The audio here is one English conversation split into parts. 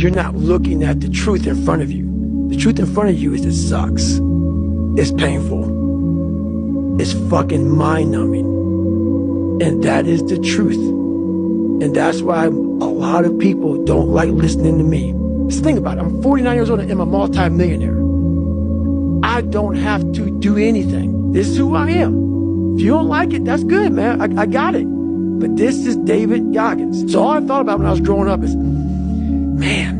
you're not looking at the truth in front of you. The truth in front of you is it sucks. It's painful. It's fucking mind-numbing. And that is the truth. And that's why a lot of people don't like listening to me. Just think about it. I'm 49 years old and I'm a multi-millionaire. I don't have to do anything. This is who I am. If you don't like it, that's good, man. I got it. But this is David Goggins. So all I thought about when I was growing up is, man,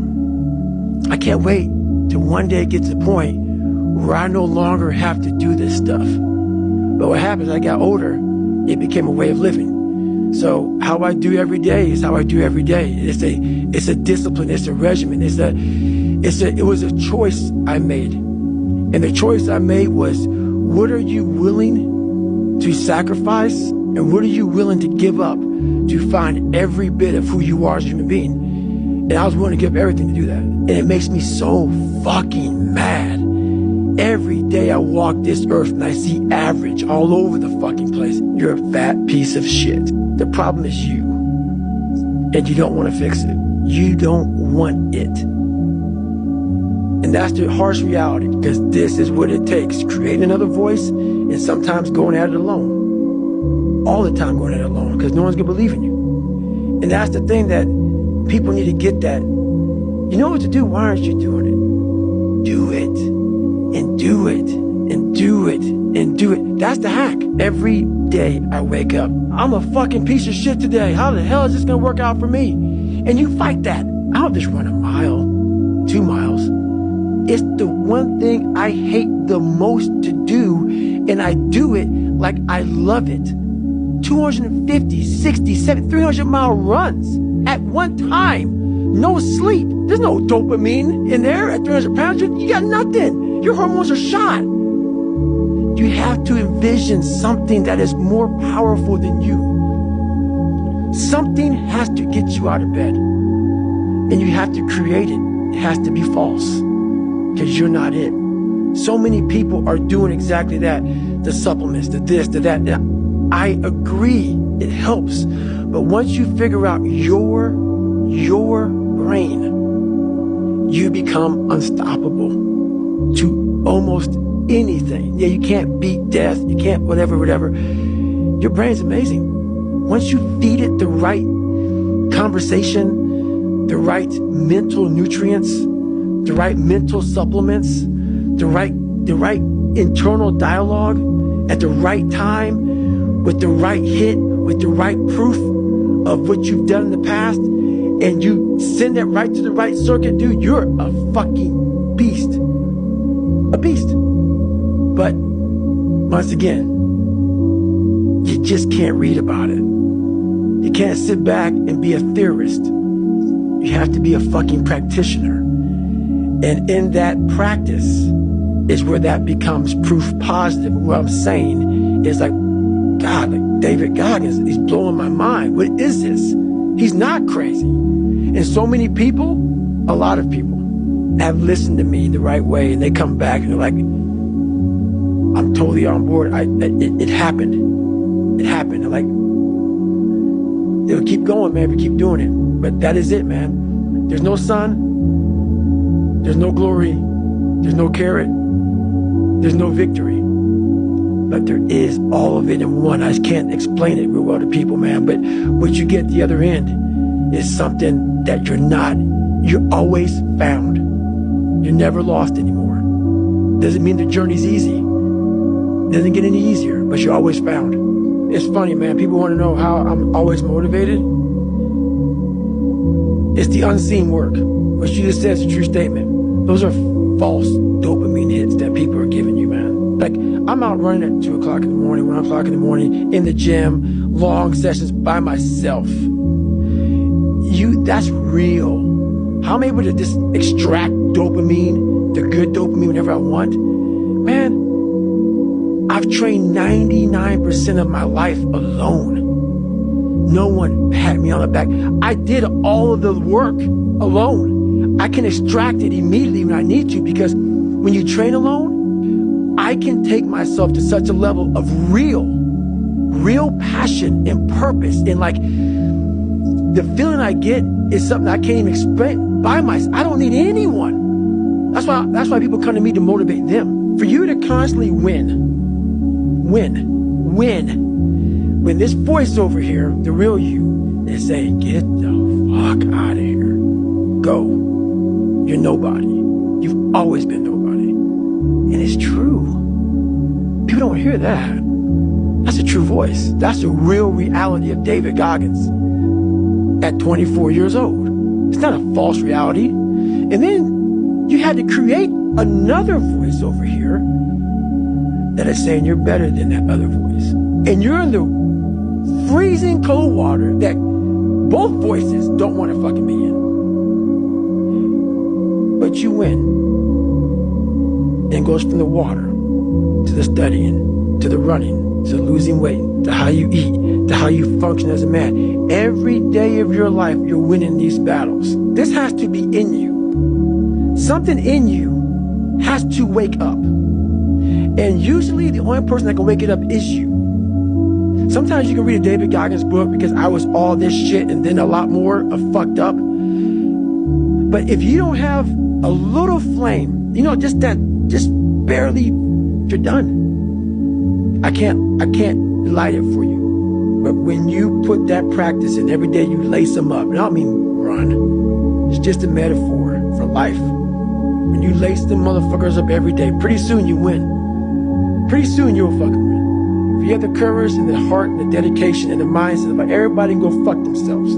I can't wait till one day it gets to the point where I no longer have to do this stuff. But what happens, I got older, it became a way of living. So how I do every day is how I do every day. It's a discipline, it's a regimen, it was a choice I made. And the choice I made was, what are you willing to sacrifice and what are you willing to give up to find every bit of who you are as a human being? And I was willing to give everything to do that. And it makes me so fucking mad. Every day I walk this earth and I see average all over the fucking place. You're a fat piece of shit. The problem is you. And you don't want to fix it. You don't want it. And that's the harsh reality, because this is what it takes. Creating another voice and sometimes going at it alone. All the time going at it alone, because no one's going to believe in you. And that's the thing that people need to get, that you know what to do, why aren't you doing it? Do it. And do it. And do it. And do it. That's the hack. Every day I wake up, I'm a fucking piece of shit today. How the hell is this going to work out for me? And you fight that. I'll just run a mile, 2 miles. It's the one thing I hate the most to do, and I do it like I love it. 250, 60, 70, 300-mile runs at one time. No sleep. There's no dopamine in there at 300 pounds. You got nothing. Your hormones are shot. You have to envision something that is more powerful than you. Something has to get you out of bed. And you have to create it. It has to be false. Because you're not it. So many people are doing exactly that. The supplements, the this, the that. I agree, it helps. But once you figure out your brain, you become unstoppable to almost anything. Yeah, you can't beat death, you can't whatever. Your brain's amazing. Once you feed it the right conversation, the right mental nutrients, the right mental supplements, the right internal dialogue at the right time, with the right hit, with the right proof of what you've done in the past, and you send that right to the right circuit, dude, you're a fucking beast. A beast. But once again, you just can't read about it. You can't sit back and be a theorist. You have to be a fucking practitioner. And in that practice is where that becomes proof positive. What I'm saying is like, God, like David Goggins, he's blowing my mind. What is this? He's not crazy. And so many people, a lot of people, have listened to me the right way, and they come back and they're like, I'm totally on board. It happened. It happened. They're like, it'll keep going, man, if you keep doing it. But that is it, man. There's no sun. There's no glory, there's no carrot, there's no victory. But there is all of it in one. I can't explain it real well to people, man. But what you get at the other end is something that you're always found. You're never lost anymore. Doesn't mean the journey's easy. Doesn't get any easier, but you're always found. It's funny, man. People want to know how I'm always motivated. It's the unseen work. What you just said is a true statement. Those are false dopamine hits that people are giving you, man. Like, I'm out running at 2 o'clock in the morning, 1 o'clock in the morning, in the gym, long sessions by myself. That's real. How am I able to just extract dopamine, the good dopamine, whenever I want? Man, I've trained 99% of my life alone. No one pat me on the back. I did all of the work alone. I can extract it immediately when I need to, because when you train alone, I can take myself to such a level of real passion and purpose. And like, the feeling I get is something I can't even explain, by myself. I don't need anyone. That's why people come to me to motivate them. For you to constantly win. When this voice over here, the real you, is saying, get the fuck out of here. Go. You're nobody. You've always been nobody. And it's true. People don't hear that. That's a true voice. That's the real reality of David Goggins at 24 years old. It's not a false reality. And then you had to create another voice over here that is saying you're better than that other voice. And you're in the freezing cold water that both voices don't want to fucking be in. But you win. And it goes from the water to the studying, to the running, to losing weight, to how you eat, to how you function as a man. Every day of your life, you're winning these battles. This has to be in you. Something in you has to wake up. And usually the only person that can wake it up is you. Sometimes you can read a David Goggins book because I was all this shit and then a lot more of fucked up. But if you don't have a little flame, just barely, you're done. I can't light it for you. But when you put that practice in every day, you lace them up. And I don't mean run. It's just a metaphor for life. When you lace them motherfuckers up every day, pretty soon you win. Pretty soon you'll fucking win. If you have the courage and the heart and the dedication and the mindset of everybody can go fuck themselves.